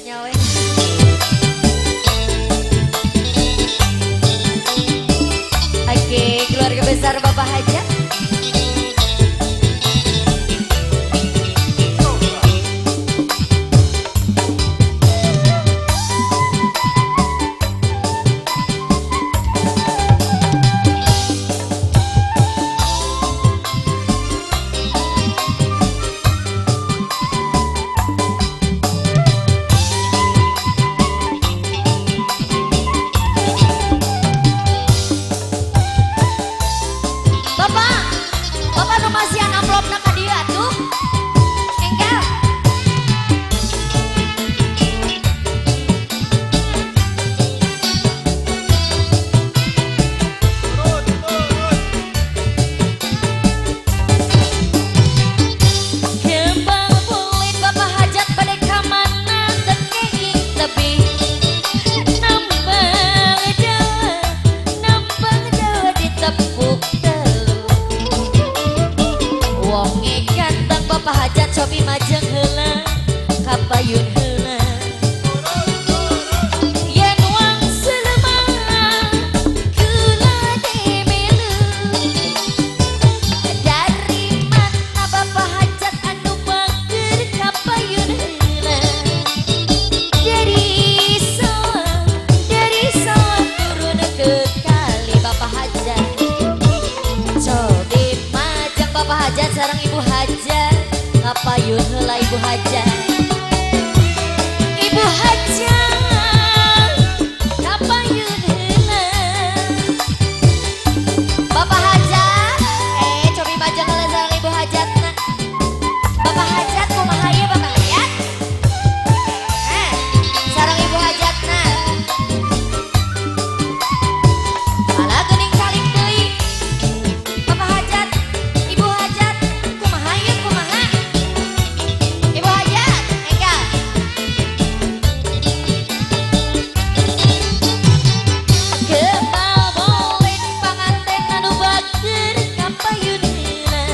nyawe. Oke, keluarga besar Bapak Hajat. Cobi majeng heula kapayun heula yen wang selemah kula demelu dari mana Bapak Hajat anu bager kapayun heula dari sawah turun ke kali Bapak Hajat cobi majeng Bapak Hajat sareng Ibu Hajat kapayun heula Ibu Hajat. Ibu Hajat kapayun heula. Bapak Hajat cobi majeng heula sareng Ibu Hajatna. Bapak Hajat kumaha ieu Bapak Hajat? Sareng Ibu Hajatna. Alah geuning saling deui. Bapak Hajat, Ibu Hajat kumaha ieu kumaha? Ibu Hajat, enggal. Kemal boleh panganten anu bager kapayun heula.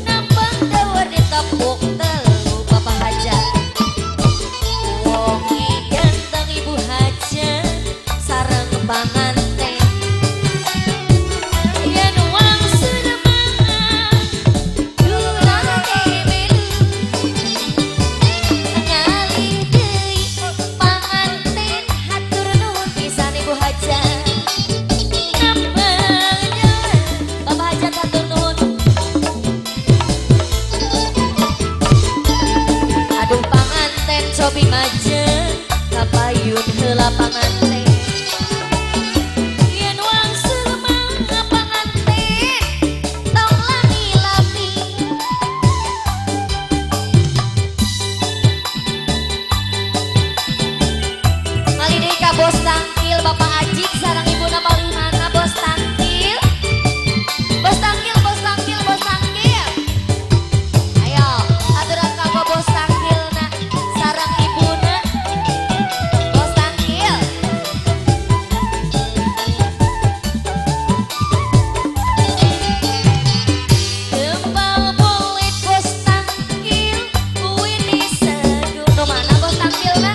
Nambang dawa ditepuk telu Bapak Hajat. Wonge ganteng Ibu Hajat sareng panganten. Yen wang selemah kula demelu ngalih deui panganten hatur nuhun pisan Ibu Hajat. Nambang dawa Bapak Hajat hatur nuhun. Aduh panganten cobi majeng kapayun heula panganten. Yen wang selemah panganten tong lami-lami. Ngali deui ka Bos Tangkil Bapak Ajik sareng Ibu na Malimana Bos Tangkil. Bos Tangkil, Bos Tangkil, Bos Tangkil. Ayo, aturan kanggo Bos Tangkilna sareng Ibuna. Bos Tangkil. Kembal boleh Bos Tangkil kuwi diseduh. Nu mana Bos Tangkilna?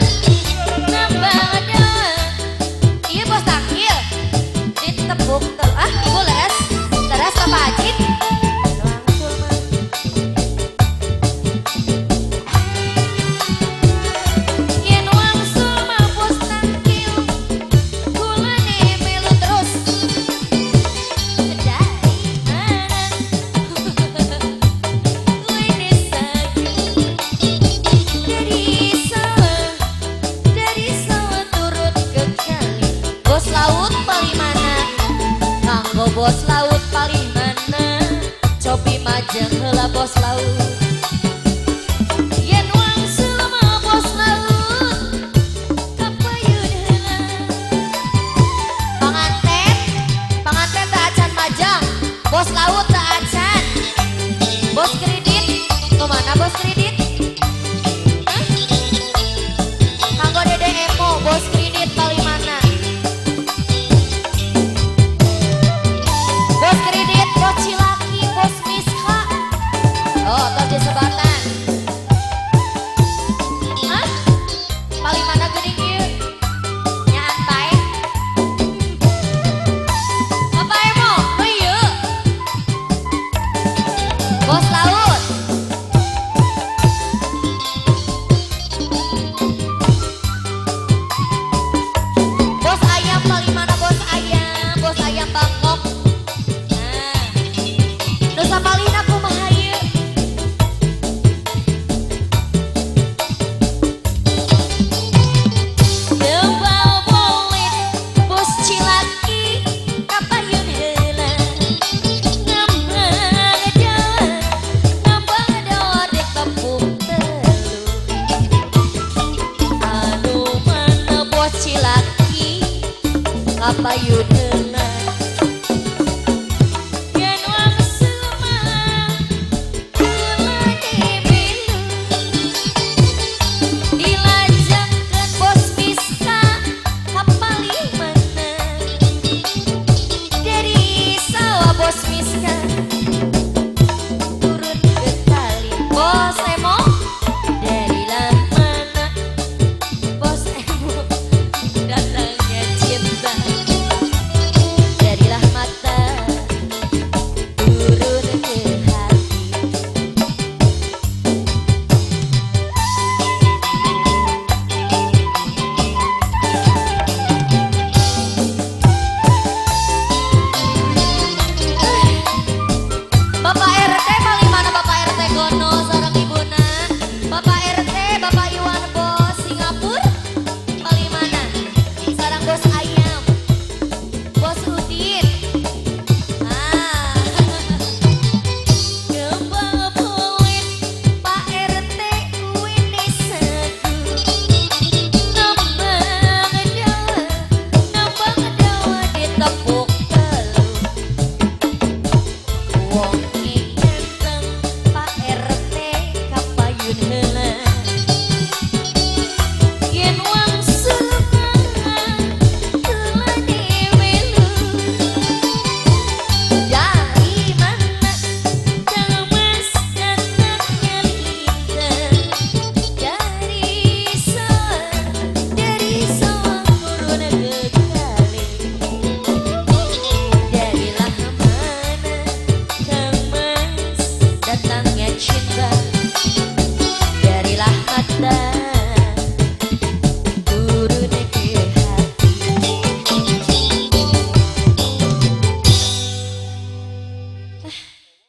Nambah dawa. Ieu Bos Tangkil. Ditepuk teu. Ibu leres. Leres Bapak Ajik. Langsul mah. Yen wangsul mah Bos Tangkil kula demelu terus. Dari mana kuwi diseduh. Dari sawah turun ke kali. Bos laut paling mana? Kanggo Bos laut paling mana? Cobi majeng heula Bos laut. Yen wangsul mah Bos laut kapayun heula. Panganten teu acan majeng. Bos laut teu acan. Bos kredit, nu mana Bos kredit? Hah? Kanggo Dede Emo, Bos kredit paling mana? Bapak Yudha